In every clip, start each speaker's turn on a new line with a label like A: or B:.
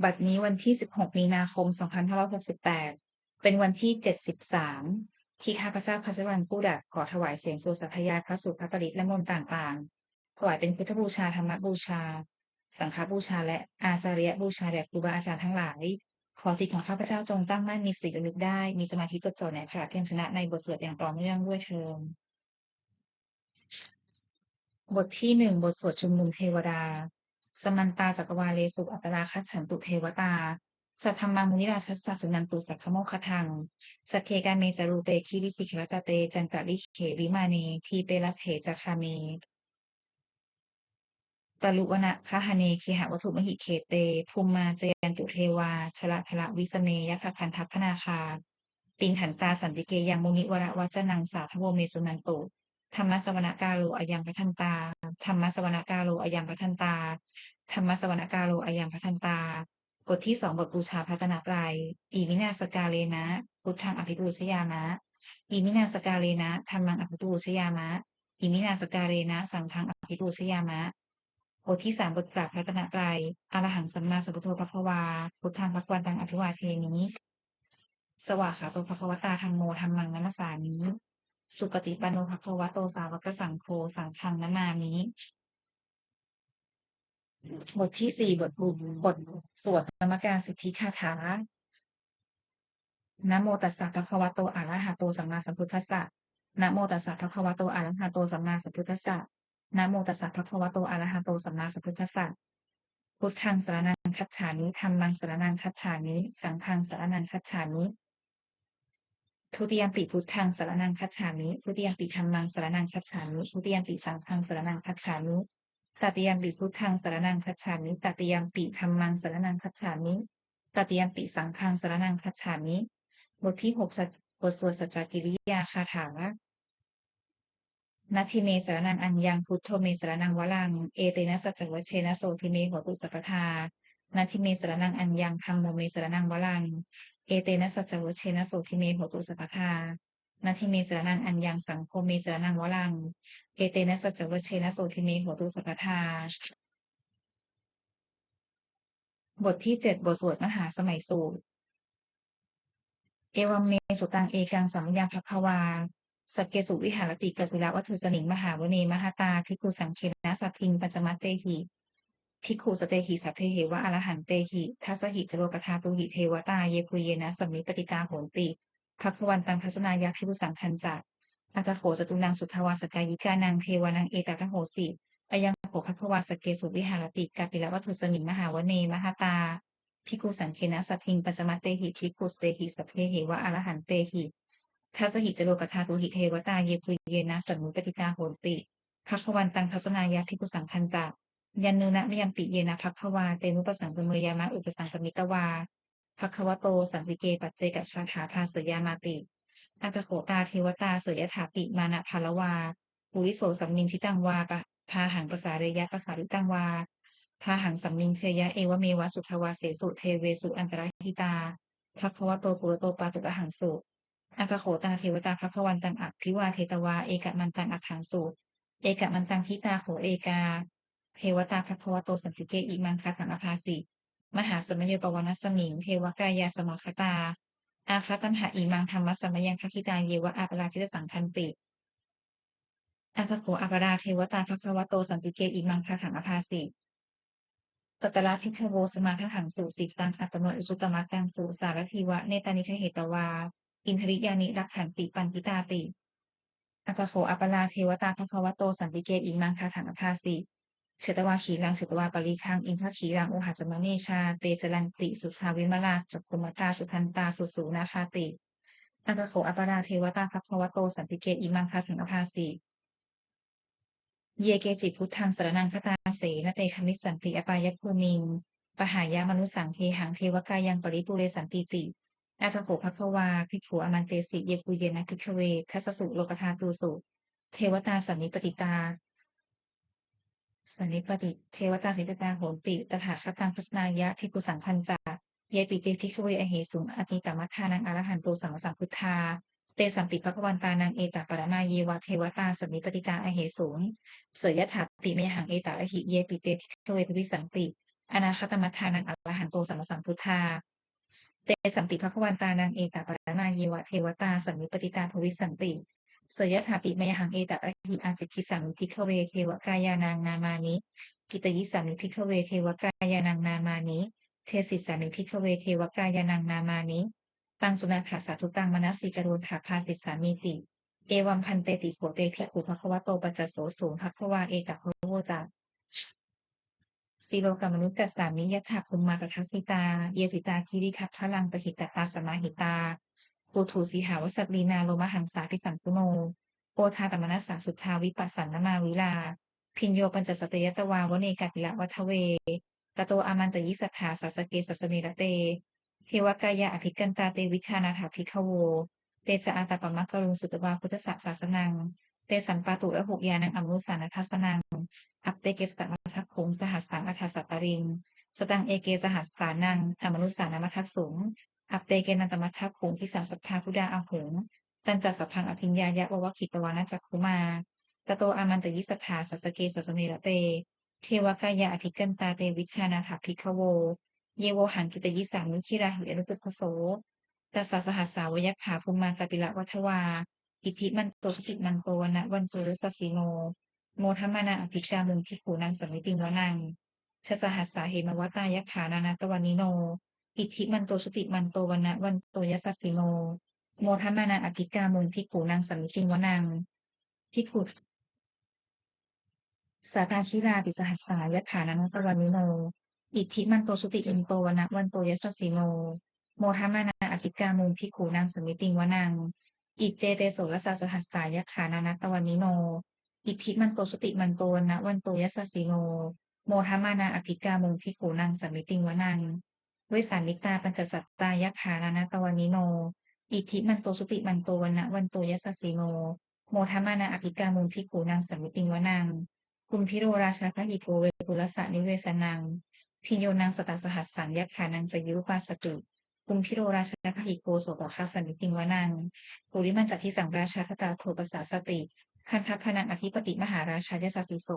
A: บัดนี้วันที่ 16 มีนาคม 2568 เป็นวันที่ 73 ที่ข้าพเจ้าพระสิวันผู้ดัดขอถวายเสียงสวดสาธยายพระสูตรพระปริตรและมนต์ต่างๆ ถวายเป็นพุทธบูชาธรรมบูชา สังฆบูชาและอาจาริยบูชาแด่ครูบาอาจารย์ทั้งหลาย ขอจิตของข้าพเจ้าจงตั้งมั่นมีสติระลึกได้ มีสมาธิจดจ่อในพระเพียรชนะในบทสวดอย่างต่อเนื่องด้วยเทอญ บทที่หนึ่งบทสวดชุมนุมเทวดาสมันตาจักรวาเลสุอัตราคัจฉันตุเทวตาสัทธัมมังมุนิราชัสสะสุนันตุสักขโมคทังสักเคกาเมจารูเปคิริสิกขรตเตจันตริเขวิมาเนทีเปรเถจักคาเมตลุวนะคหเนเคหวัตถุมหิเคเตภูมมาจยันตุเทวาชละพละวิสเนยคคันทัพพนาคาปิงขันตาสันติเกยังมุนิวระวัจนังสาทโวเมสุนันตุธรรมสวนกาโลอายังพัทันตาธรรมสวนกาโลอายังพัทันตาธรรมสวนกาโลอายังพัทันตาบทที่สองบทบูชาพระตนตรัยอีวินาสกาเลนะพุทธังอภิปูชยามะอีมินาสกาเลนะธรรมังอภิปูชยามะอิมินาสการเรนะสังฆังอภิปูชยามะบทที่สามบทกราบพระรัตนตรัยอรหังสัมมาสัมพุทโธภควาพุทธังภควันตังอภิวาเทมิสวากขาโตภควตาธัมโมธัมมังนัมสสามิสุปฏิปันโนภควโตสาวกสังโฆสังฆังนามามิบทที่สี่บทสวดนมัสการสิทธิคาถานะโมตัสสะภะคะวะโตอะระหะโตสัมมาสัมพุทธัสสะนะโมตัสสะภะคะวะโตอะระหะโตสัมมาสัมพุทธัสสะนะโมตัสสะภะคะวะโตอะระหะโตสัมมาสัมพุทธัสสะพุทธังสรณังคัจฉามิธัมมังสรณังคัจฉามิสังฆังสรณังคัจฉามิทุติยมปิพุทธังสรณังคัจฉามิทุติยมปิธัมมังสรณังคัจฉามิทุติยมปิสังฆังสรณังคัจฉามิตติยมปิพุทธังสรณังคัจฉามิตติยมปิธัมมังสรณังคัจฉามิตติยมปิสังฆังสรณังคัจฉามิบทที่หกบทสวดสัจจกิริยาคาถานัตถิเมสรนังอัญญังพุทโธเมสรนังวรังเอเตนะสัจจวัชเชนะโสทิเมโหตุสัพพทานัตถิเมสรนังอัญญังธัมโมเมสรนังวรังเอเตนะสัจจวัชเชนะโสทิเมโหตุสัพพทานัตถิเมสรนังอัญญังสังโฆเมสรนังวรังเอเตนะสัจจวัชเชนะโสทิเมโหตุสัพพทาบทที่เจ็ดบทสวดมหาสมัยสูตรเอวัมเมสุตังเอกังสัมยังภควาสักเกสุวิหารติกัตุละวัตถุสนิงมหาวเนมหตาภิกขุสังเคนะสัตถิงปัจจมัตเตหิภิกขุสเตหิสัพเพเหวะอรหันเตหิทัสสหิจโรปทาตุหิเทวตาเยปุเยนะสัมมิปติตาโหนติภควันตังทัศนายาภิกขุสังคันจักอัตโขจตุนังสุทวาสกายิกานังเทวานังเอตตะโหสิอายังโขภควาสเกสุวิหารติกัปิละวัตถุสนิงมหาวเนมหตาภิกขุสังเคนะสัตถิงปัจจมัตเตหิภิกขุสเตหิสัพเพเหวะอรหันเตหิทัสสหิจโรกธาตุหิเทวตาเยปุเยนะสัมมิปติตาโหนติภควันตังทัศนายาภิกขุสังคันจักยันนุนะมยัมปิเยนะภัควาเตนุปสังกเมยามะอุปสังกมิตวาภัควโตสันติเกปัจเจกคาถาภาเสยามาติอัตโขตาเทวตาเสยถาปิมานะภาลวาปุริโสสัมมินชิตังวาปะพาหังปสาเรยะปสาริตังวาพาหังสัมมินเชยะเอวเมวะสุทวาเสสุเทเวสุอันตรหิตาภัควโตปุรโตปาตุกหังสุอัตโขตาเทวตาภัควันตังอักพิวาเทตวาเอกมันตังอักขังสุเอกมันตังทิตาโหเอกาเทวตาภัควโตสันติเกอิมังคาถังอภาสิมหาสมโยปวานสมิงเทวกายาสมคตาอาคาตัมหะอิมังธรรมสมยังคคิตาเยวะอาปราชิตสังคันติอัตโขอาปราเทวตาภัควโตสันติเกอิมังคาถังอภาสิตตระพิกขโวสมาทหังสุสิตังอัตโนอุจุตมะตังสุสารทีวะเนตานิเทเหตวาอินทริยานิรักขันติปันติตาติอัตโขอัปราเทวตาภควโตสันติเกอิมังคาถังอภาสิเฉตวาขีรังเฉตวาปริคังอินทขีรังโอหัจมเนชาเตจรันติสุทาวิมลาจักกุมตาสุทันตาสุสูนาคาติอัตโขอัปราเทวตาภควโตสันติเกอิมังคาถังอภาสิเยเกจิพุทธังสรนังคตาเสนเตคมิสันติอปายภูมิงปหายามนุสังเทหังเทวกายังปริปุเรสันติติอัตโขภควาภิกขุอมันเตสิเยปุเยนะภิกขเวทัสสุโลกธาตุสุเทวตาสันนิปติตาสันนิปติเทวตาสันนิปตาโหติตถาคตังพัสนายะภิกขุสังคัญจาเยปิเตภิกขเวอเหสุงอติตมัทธานังอรหันโตสังสัมพุทธาเตสัมปิภควันตานังเอตปรมาเยวะเทวตาสันนิปติตาอเหสุงเสยยถาปิเมหังเอตาอหิเยปิเตภิกขเวปวิสันติ อนาคตมัฏฐานังอรหันโตสัมมาสัมพุทธาเตสัมปิภควันตานังเอตปะระนาเยวะเทวตาสัมมิปติตาภวิสันติเสยถาปิมยหังเอตปะหิอาจิกิสังพิกขเวเทวกายานังนามานิกิตยิสามิพิกขเวเทวกายานังนามานิเทศิสามิพิกขเวเทวกายานังนามานิตังสุนาถาสาธุตังมนัสสิกโรธาภาสิสามิติเอวัมพันเตติโขเตภิกขุภควโตปัจจโสสูงภควาเอกะโหจาสีโลกามนุษย์กัสสามิยถาภูมิมาตทัสสิตาเยสิตาคิริคัตทลังปหิตตาสมาหิตาปุถุสีหาวสัตลีนาโลมหังสาพิสัมปุโนโอทาตมนัสสาสุทธาวิปัสสันนมาวิลาพินโยปัญจสตยตวาวเนกัปิละวัทเวตโตอามันตยิสัทธาสัสเกสัสเนระเตเทวกายะอภิกันตาเตวิชานาถาภิกขโวเตจาอาตาปมักกรุงสุตวาพุทธศาสนังเตสัมปาตุระหุยานังอมุสานัทัสนังอัปเตเกสตมัทัพพงสหัสสังอัฏฐสัตตริงสตังเอเกสหัสสานังอมนุสานามัทัสสุงอัปเตเกนันตมัทัพพงทิสาสัพพาพุดาอาหงตันจัสสพังอภิญญายะววคิตวานาจักขุมาตโตอามันตยิสัทธาสัสเกสัสเนระเตเทวกายะอภิกันตาเตวิชานาถาภิกขโวเยโวหังกิตยิสามุชิราหิอนุตุพโสตัสสะสหัสสาวยคขาภูมากาปิละวัทวาอิทธิมันโตสุติมันโตวนะวันโตรสสีโนโมทัมมานาอภิชามุงพิขูนังสมิติวนังชสหัสสาเหมวัตายขานานาตวานิโนอิทธิมันโตสุติมันโตวนะวันโตยสัสสิโนโมทัมมานาอภิกามุงพิขูนังสมิติวนังพิขุสาตาชิราปิสหัสสายขานานาตวานิโนอิทธิมันโตสุติมันโตวนะวันโตยสัสสิโนโมทัมมานาอภิกามุงพิขูนังสมิติวนังอิจเจเตโสรสสหัสสายขานานาตวานิโนอิทธิมันโตสุติมันโตนะวันโตยัสสสิโนโมทัมมานาอภิกามุงพิขูนังสัมมิติงวนังเวสามิตาปัญจสัตตายขานานาตวานิโนอิทธิมันโตสุติมันโตนะวันโตยัสสสิโนโมทัมมานาอภิกามุงพิขูนังสัมมิติงวนังคุมพิโรราชาพหิโกเวปุรสะนิเวสนังพิโยนังสตสหัสสังยักขานังปยุปาสตุคุมพิโรราชาพหิโกโสตคาสัมมิติงวนังปุริมันจัตทิสังราชาทตาโทปัสสาสติคันทัพพนังอธิปติมหาราชายสัสสิโส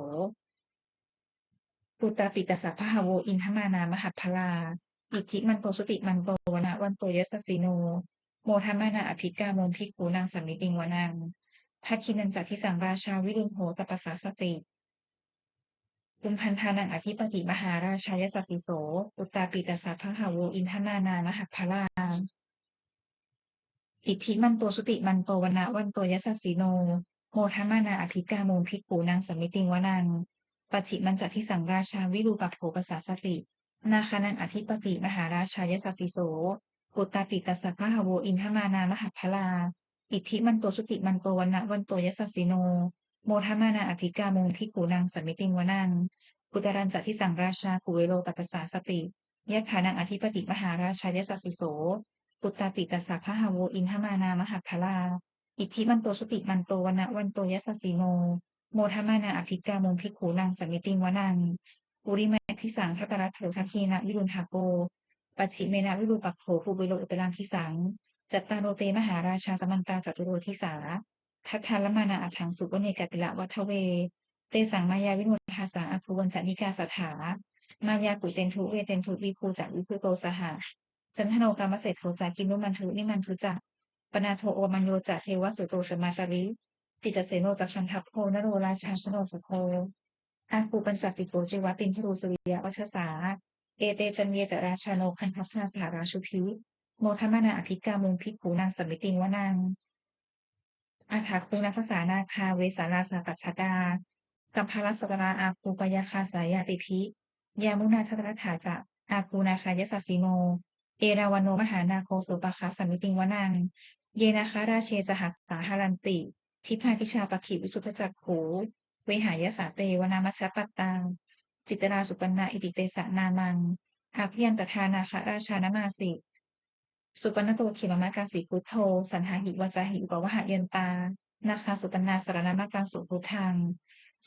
A: ปุตตาปิตสัพพะโวอินทมานามหัพพลาอิทธิมันโตสุติมันโตวนะวันโตยัสสสิโนโมทัมมานาอภิกาโมภิกขุนางสัมมิติงวนังทักขินันจัตทิสังราชาวิรุณโหตปัสสาสติปุมพันธานังอธิปติมหาราชายสัสสิโสปุตตาปิตสัพพะโวอินทมานามหัพพลาอิทธิมันโตสุติมันโตวนะวันโตยัสสสิโนโมทัมมานาอภิกาโมภิกขุนางสัมมิติงวนังปัจฉิมันจัตทิสังราชาวิรูปักโขปสาสตินาคานังอธิปติมหาราชายสัสสิโสปุตตาปิตสัพพะโวอินทมานามหัพพลาอิทธิมันโตสุติมันโตวนะวันโตยัสสสิโนโมทัมมานาอภิกาโมภิกขุนางสัมมิติงวนังปุตตรัญจัตทิสังราชากุเวโรตัปสสาสติยะขานังอธิปติมหาราชายสัสสิโสปุตตาปิตสัพพะโวอินทมานามหัพพลาอิทธิมันโตสุติมันโตวนะวันโตยัสสสิโนโมทัมมานาอภิกาโมภิกขุนางสัมมิติงวนังปุริมาทิสังทัตตรัตโถทัคคีนะวิรุณหาโกปัจฉิเมนะวิรูปักโขภูเบโลอุตรังทิสังจัตตาโรเตมหาราชาสมันตาจตุโรทิสาทัทธาลมานาอัฏฐังสุวเนกัปิละวัทเวเตสังมายาวิมุตหาสาอภูวันจนิกาสถามายาปุเตนทุเวเตนทุวิภูจักวิภูโตสหจันทโนกามเศรษโทจากกินุมันทุนิมันทุจักปนาโทโอมัญโยจักเทวสุโตสมาตาริจิตเสโนจักชันทัพโพนโรราชาชโนสโคอาคูปัญจสิโกจิวะปินทรูสุริยวัชสาเอเตจันเยจราชาโนคันทัพนาสหราชุทิโมทัมมานาอภิกามุงภิกขุนางสัมมิติงวนังอาถาคุนักภาษานาคาเวสาราสาปัจฉดากัมพาลสัตราอาคูปยาคาสายาติภิยามุนาทัตถาจะอาคูนาคายสัสสิโนเอราวันโนมหานาโคสุปคาสัมมิติงวนังเยนาคาราเชสหัสสาหารันติทิพาพิชาปขิวิสุทธจักขูเวหายสาเตวนามัชฌปัตตังจิตราสุปันนาอิติเตสะนามังอาพยันตทานาคราชานมาสิสุปนโตขิมมะกังสีพุทโธสันหาหิวจาหิอุปวหยันตานาคาสุปนาสารณมะกังสุพุทธัง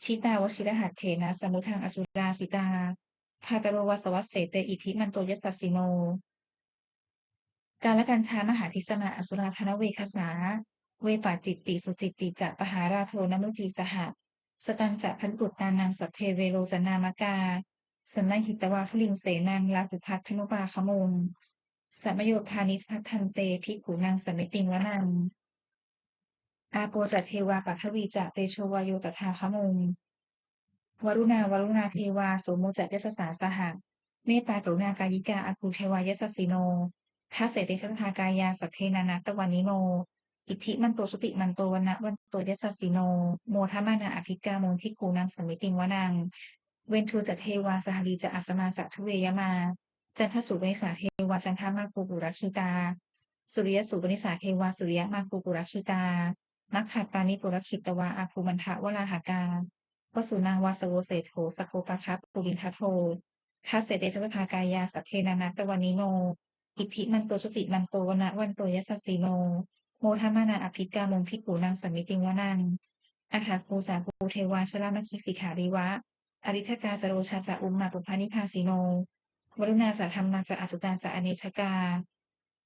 A: ชิตาวชิรหัตเถนะสมุทังอสุราสิตาภาตโรวสวัสเสเตอิทิมันโตยัสสสิโนกาลกัญชามหาพิสมาอสุราธนเวคสาเวปาจิตติสุจิตติจะปหาราโทนมุจีสหสตันจะพันตุตานังสัพเพเวโรจนามกา สันนหิตวาคลิงเสนังลาภุพัทธนุปาคโมงสัมโยพานิพัทธันเตภิกขุนังสมิติงวนังอาโปจัตเทวาปัทวีจะเตโชวาโยตถาคโมงวรุณาเทวาโสโมจักยัสสาสหะเมตตากรุณากายิกาอาคูเทวายัสสสิโนทัสเสติทัตถากายาสัพเพนานัตตวานิโนอิทธิมันโตสุติมันโตวนะวันโตยัสสสิโนโมทมานาอภิกาโมภิกขุนังสมิติงวนังเวนทูจะเทวาสหลีจะอัสมาจะทุเวยมาจันทสุปนิสาเทวาจันทมาภูปุรักขิตาสุริยสุปนิสาเทวาสุริยมาภูปุรักขิตานักขัดปานิปุรักขิตวาอาภูมันทะวราหากาวสุนางวาสโวเศโธสโคปะคัปปุริทัทโธทัสเสเดชะภากายาสัพเพนานัตตวานิโนอิทธิมันโตชุติมันโตวนะวันโตยัสสสีโนโมทมานาอภิกามงพิกูนางสัมมิติงวนังอัฏฐภูสาภูเทวาชลามคิสิขาริวะอริทกาจโรชาจะอุมมาปุพานิพาสิโนวรุณาจะธรรมาจะอสุตาจะอเนชกา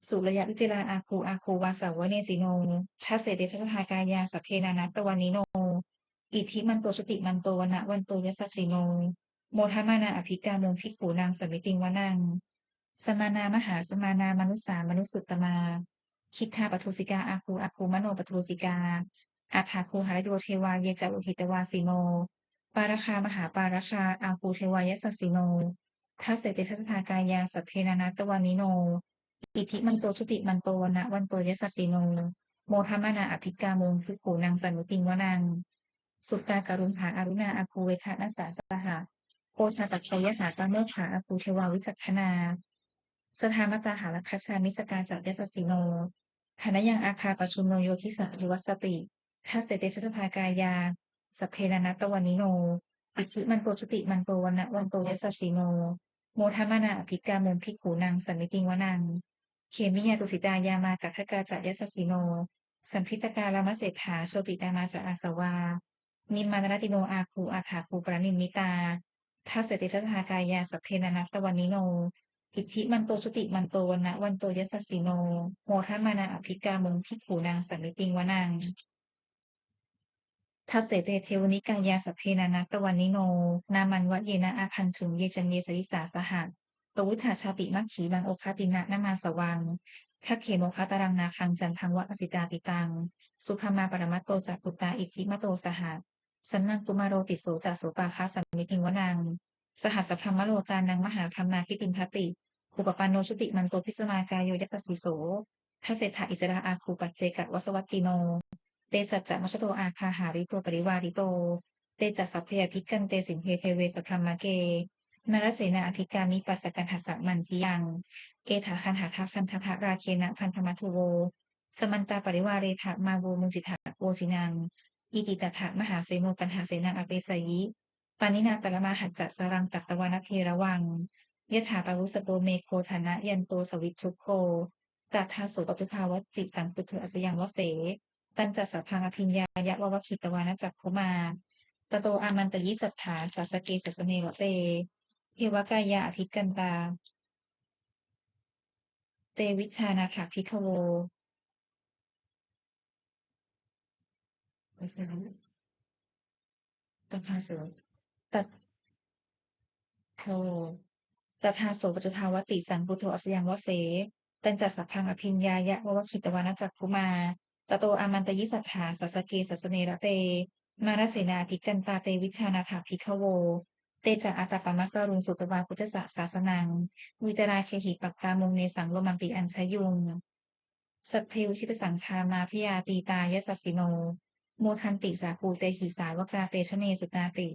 A: สุรยะวิจิราอาคูวาสาวเนสิโนทัสเสเดชะภากายาสัพเพนานัตตวานิโนอิทธิมันโตชุติมันโตวนะวันโตยัสสสิโนโมทมานาอภิกามงภิกขุนางสมิติงวนังสมานามหาสมานามนุสามนุสสุตตมาคิทธาปทุสิกาอาคูมโนปทุสิกาอาถาคูหารโยเทวาเยจาอุหิตวาสิโนปาราคามหาปาราคาอาคูเทวายัสสสิโนทัสเสติทัสสภากายาสัพเพนานัตตวานิโนอิทธิมันโตชุติมันโตวนะวันโตยัสสสิโนโมทมานาอภิกามงภิกขุนางสมิติงวนังสุตตาการุณหาอารุณาอาคูเวคะนัสสาสหะโอชาตักชัยหาตาเมฆาอาคูเทวาวิจักขนาสทามตาหารัคชามิสกาจักยัสสสิโนขณะยังอาคาปชุมโนโยทิสะริวัสสติทัสเสเตชะสภากายาสพเพนานัตตวานิโนอิทธิมันโตชุติมันโตวนะวันโตยัสสสิโนโมทมานาอภิกามงภิกขุนางสันมิติงวนังเขมิยาตุสิตายามากัทกาจักยัสสสิโนสัมพิตกาลามเศรษฐาโชติดามาจากอาสวานิมมานรติโนอาคูอาถาคูปรนิมมิตาทัสเสติทัตถากายาสัพเพนานัตตวานิโนอิทธิมันโตชุติมันโตวนะวันโตยัสสสิโนโมทัมมานาอภิกามงภิกขุนางสันนิติงวนังทัสเสเตเทวนิกายาสัพเพนานัตตวานิโนนามันวะเยนะอาคันฉุงเยจันเยสริสาสหะปวุฒาชาติมัคขีบังโอคาตินะนามาสวังทักเขโมคาตารังนาคังจันทังวะอสิตาติตังสุภมาปรมัตโตจักปุตตาอิทธิมโตสหะสันนังกุมารโรติโสจักโสปาคาสัมมิติงวนังสหัสพรหมโลกานังมหาธรรมาคิตินทติอุปปันโนชุติมันโตพิสมากายโยยัสสสิโสทัสเสถาอิสระอาคูปัจเจกะวสวัตติโนเตสัจจะมัชโตอาคาหาริโตปริวาริโตเตจัสสัพเพอภิกันเตสินเทเทเวสพรหมเกนรเสนาอภิกามิปัสสกันหัสสะมันทิยังเอถาคันหาทาคันทภะราเคนะพันธมัทุโวสมันตาปริวาเรถามาโวมุจิถาโวสินังอิติตถะมหาเสโนกันหาเสนังอเปสยิปานินาตระมาหัจจะสรังตัตตวานเทระวังยถาปวุสโตเมโคธนะยันโตสวิชชุโคตัทธาโสปตุภาวติสังปุถุอสยังวเสตันจัสสะพังอภิญญายะววคิตวานะจักขุมาตโตอามันตยิสัทธาสาสเกสัสเนวเตเทวกายาอภิกันตาเตวิชานาถาภิกขโวตถาโสตัทโทตถาโสปัจจทาวติสังพุทโธอัสยังวเสตันจัสสะพังอภิญญายะววคิตวานะจักขุมาตโตอามันตยิสัทธาสาสเกสัสเนระเตมารเสนาภิกันตาเตวิชานาถาภิกขโวเตจะอัตตปมะกรุงสุตวาพุทธศาสนังวิตราเคหิปักกามุงเนสังโลมังปิอัญชยุงสัพเพวชิตสังคามาพยาตีตายสัสสิโนโมทันติสาภูเตหิสาวกาเตชะเนสุตาติ